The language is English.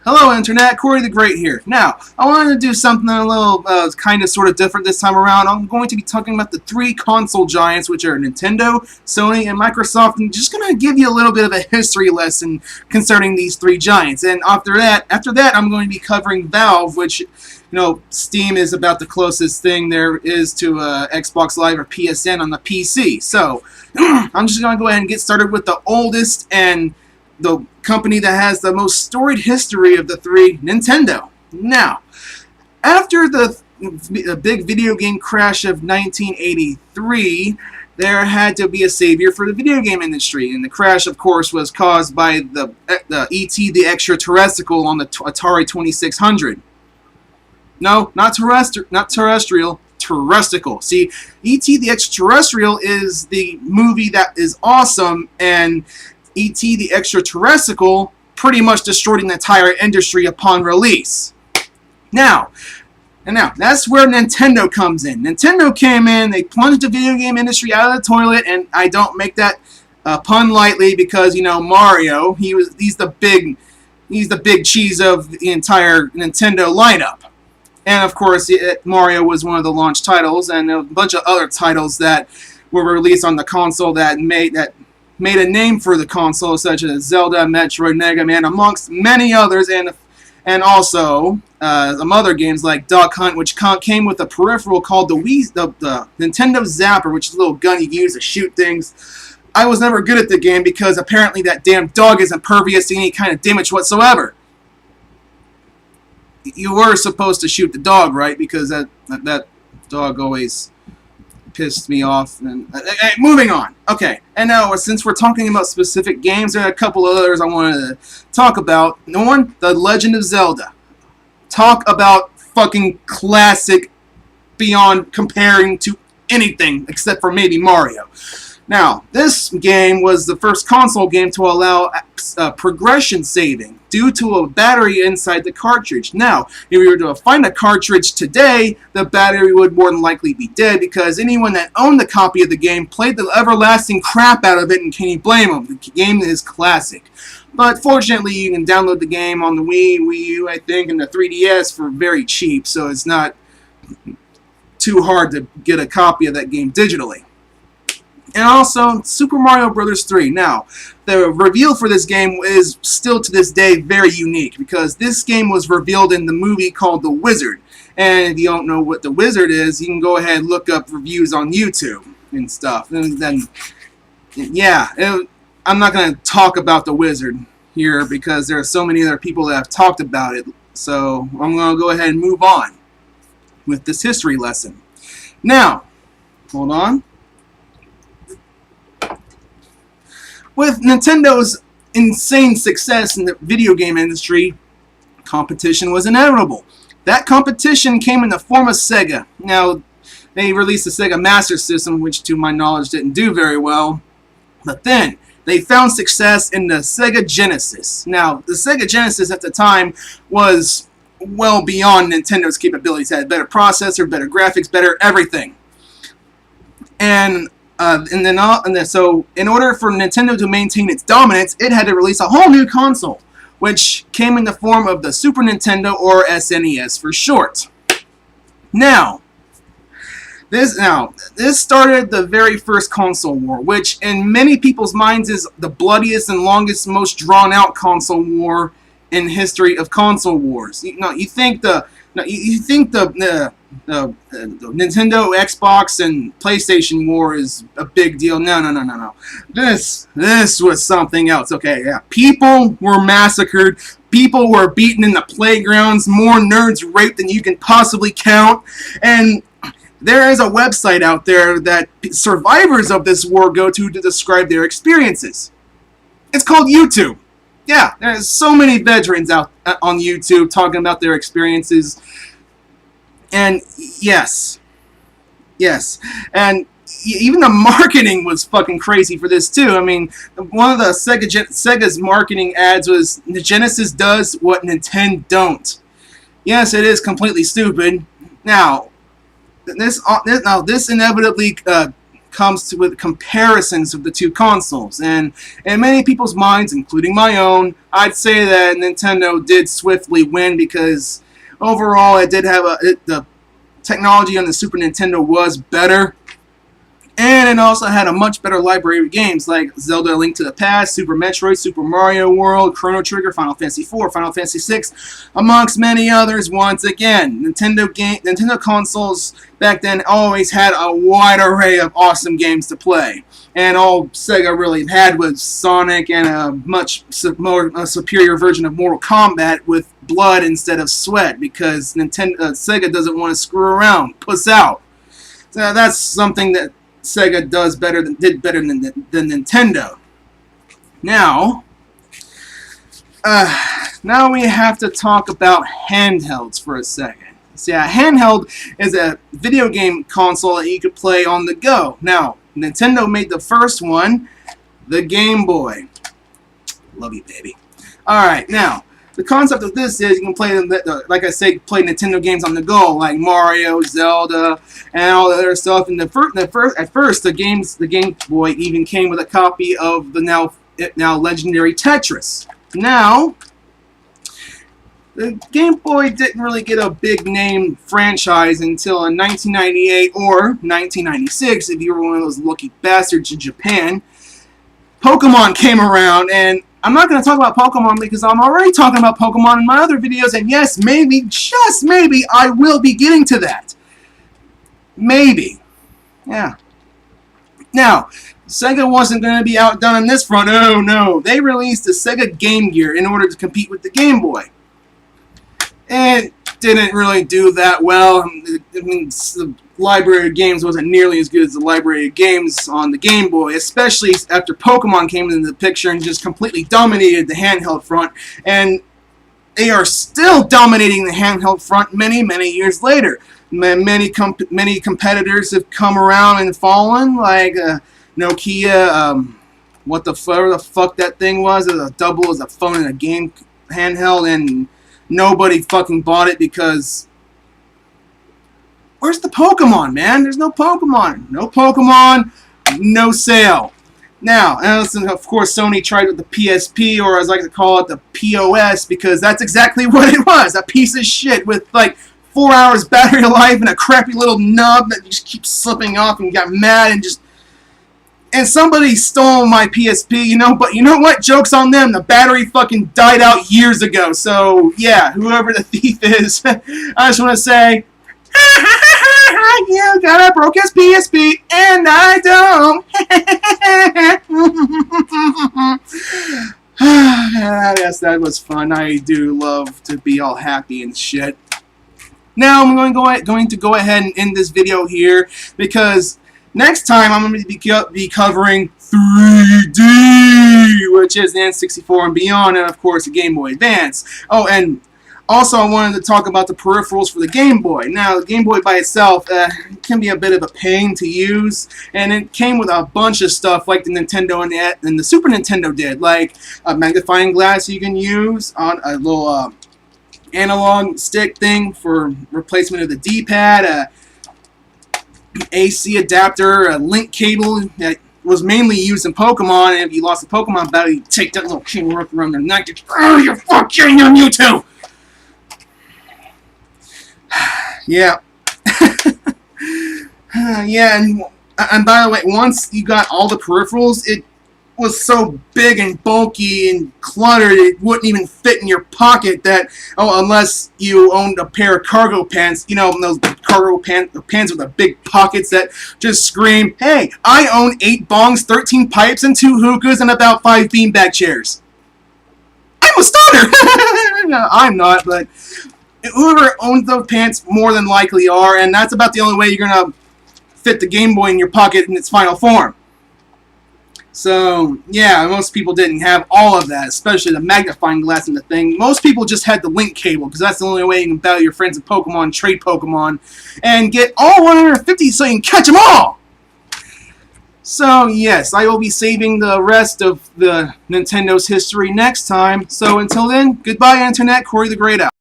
Hello Internet, Corey the Great here. Now, I wanted to do something a little kind of sort of different this time around. I'm going to be talking about the three console giants, which are Nintendo, Sony, and Microsoft, and just going to give you a little bit of a history lesson concerning these three giants. And after that, I'm going to be covering Valve, which, Steam is about the closest thing there is to Xbox Live or PSN on the PC. So, I'm just going to go ahead and get started with the oldest and the company that has the most storied history of the three, Nintendo. Now, after the big video game crash of 1983, there had to be a savior for the video game industry, and the crash, of course, was caused by the E.T. the Extraterrestrial on the Atari 2600. No, not terrestrial. Terrestrial. See, E.T. the Extraterrestrial is the movie that is awesome, and E.T. the Extraterrestrial pretty much destroyed the entire industry upon release. Now, that's where Nintendo comes in. Nintendo came in, they plunged the video game industry out of the toilet, and I don't make that pun lightly because, Mario, he's the big cheese of the entire Nintendo lineup. And of course, Mario was one of the launch titles, and a bunch of other titles that were released on the console that made a name for the console, such as Zelda, Metroid, Mega Man, amongst many others, and also some other games like Duck Hunt, which came with a peripheral called the Nintendo Zapper, which is a little gun you can use to shoot things. I was never good at the game because apparently that damn dog is impervious to any kind of damage whatsoever. You were supposed to shoot the dog, right? Because that dog always pissed me off. And moving on. Okay, and now since we're talking about specific games, there are a couple of others I wanted to talk about. One, The Legend of Zelda. Talk about fucking classic beyond comparing to anything except for maybe Mario. Now, this game was the first console game to allow progression saving due to a battery inside the cartridge. Now, if we were to find a cartridge today, the battery would more than likely be dead because anyone that owned a copy of the game played the everlasting crap out of it, and can you blame them? The game is classic. But fortunately, you can download the game on the Wii U, I think, and the 3DS for very cheap, so it's not too hard to get a copy of that game digitally. And also, Super Mario Bros. 3. Now, the reveal for this game is still to this day very unique because this game was revealed in the movie called The Wizard. And if you don't know what The Wizard is, you can go ahead and look up reviews on YouTube and stuff. And then, I'm not going to talk about The Wizard here because there are so many other people that have talked about it. So, I'm going to go ahead and move on with this history lesson. Now, hold on. With Nintendo's insane success in the video game industry, competition was inevitable. That competition came in the form of Sega. Now, they released the Sega Master System, which to my knowledge didn't do very well. But then, they found success in the Sega Genesis. Now, the Sega Genesis at the time was well beyond Nintendo's capabilities. It had a better processor, better graphics, better everything. So, in order for Nintendo to maintain its dominance, it had to release a whole new console, which came in the form of the Super Nintendo, or SNES for short. Now, this started the very first console war, which in many people's minds is the bloodiest and longest, most drawn-out console war in history of console wars. You think the Nintendo, Xbox, and PlayStation war is a big deal. No. This was something else. Okay, yeah. People were massacred. People were beaten in the playgrounds. More nerds raped than you can possibly count. And there is a website out there that survivors of this war go to describe their experiences. It's called YouTube. Yeah, there's so many veterans out on YouTube talking about their experiences. And yes, and even the marketing was fucking crazy for this too. I mean, one of the Sega's marketing ads was, "The Genesis does what Nintendo don't." Yes, it is completely stupid. Now, this inevitably comes to with comparisons of the two consoles. And in many people's minds, including my own, I'd say that Nintendo did swiftly win because overall it did have the technology on the Super Nintendo was better. And it also had a much better library of games like Zelda: A Link to the Past, Super Metroid, Super Mario World, Chrono Trigger, Final Fantasy IV, Final Fantasy VI, amongst many others. Once again, Nintendo consoles back then always had a wide array of awesome games to play. And all Sega really had was Sonic and a much more superior version of Mortal Kombat with blood instead of sweat because Sega doesn't want to screw around. Puss out. So that's something that Sega did better than Nintendo. Now we have to talk about handhelds for a second. So yeah, handheld is a video game console that you could play on the go. Now, Nintendo made the first one, the Game Boy. Love you, baby. Alright, now, the concept of this is you can play, like I say, play Nintendo games on the go, like Mario, Zelda, and all the other stuff. And at first, the Game Boy even came with a copy of the now legendary Tetris. Now, the Game Boy didn't really get a big name franchise until in 1998 or 1996, if you were one of those lucky bastards in Japan. Pokemon came around, and I'm not going to talk about Pokemon because I'm already talking about Pokemon in my other videos, and yes, maybe, just maybe, I will be getting to that. Maybe. Yeah. Now, Sega wasn't going to be outdone on this front. Oh no. They released the Sega Game Gear in order to compete with the Game Boy. It didn't really do that well. I mean, the library of games wasn't nearly as good as the library of games on the Game Boy, especially after Pokemon came into the picture and just completely dominated the handheld front. And they are still dominating the handheld front many, many years later. Many competitors have come around and fallen, like Nokia, what the fuck that thing was. It was a double as a phone and a game handheld, and nobody fucking bought it because where's the Pokemon, man? There's no Pokemon. No Pokemon, no sale. Now, and of course, Sony tried with the PSP, or as I like to call it, the POS, because that's exactly what it was. A piece of shit with like 4 hours battery life and a crappy little nub that just keeps slipping off, and got mad and just... And somebody stole my PSP, you know, but you know what? Joke's on them. The battery fucking died out years ago. So, yeah, whoever the thief is, I just want to say, you got a broken PSP, and I don't. Yes, that was fun. I do love to be all happy and shit. Now, I'm going to go ahead and end this video here, because next time I'm going to be covering 3D, which is the N64 and beyond, and of course the Game Boy Advance. Oh, and also I wanted to talk about the peripherals for the Game Boy. Now, the Game Boy by itself can be a bit of a pain to use, and it came with a bunch of stuff like the Nintendo and the Super Nintendo did, like a magnifying glass you can use on a little analog stick thing for replacement of the D-pad, AC adapter, a link cable that was mainly used in Pokemon, and if you lost a Pokemon battle, you take that little cable up around their neck and oh, you're fucking on YouTube! Yeah. Yeah, and by the way, once you got all the peripherals, it was so big and bulky and cluttered it wouldn't even fit in your pocket, that unless you owned a pair of cargo pants, you know, those cargo pants with the big pockets that just scream, hey, I own 8 bongs, 13 pipes, and 2 hookahs, and about 5 beanbag chairs. I'm a stunner. No, I'm not, but whoever owns those pants more than likely are, and that's about the only way you're gonna fit the Game Boy in your pocket in its final form. So, yeah, most people didn't have all of that, especially the magnifying glass and the thing. Most people just had the link cable, because that's the only way you can battle your friends in Pokemon, trade Pokemon, and get all 150 so you can catch them all! So, yes, I will be saving the rest of the Nintendo's history next time. So, until then, goodbye, Internet. Corey the Great out.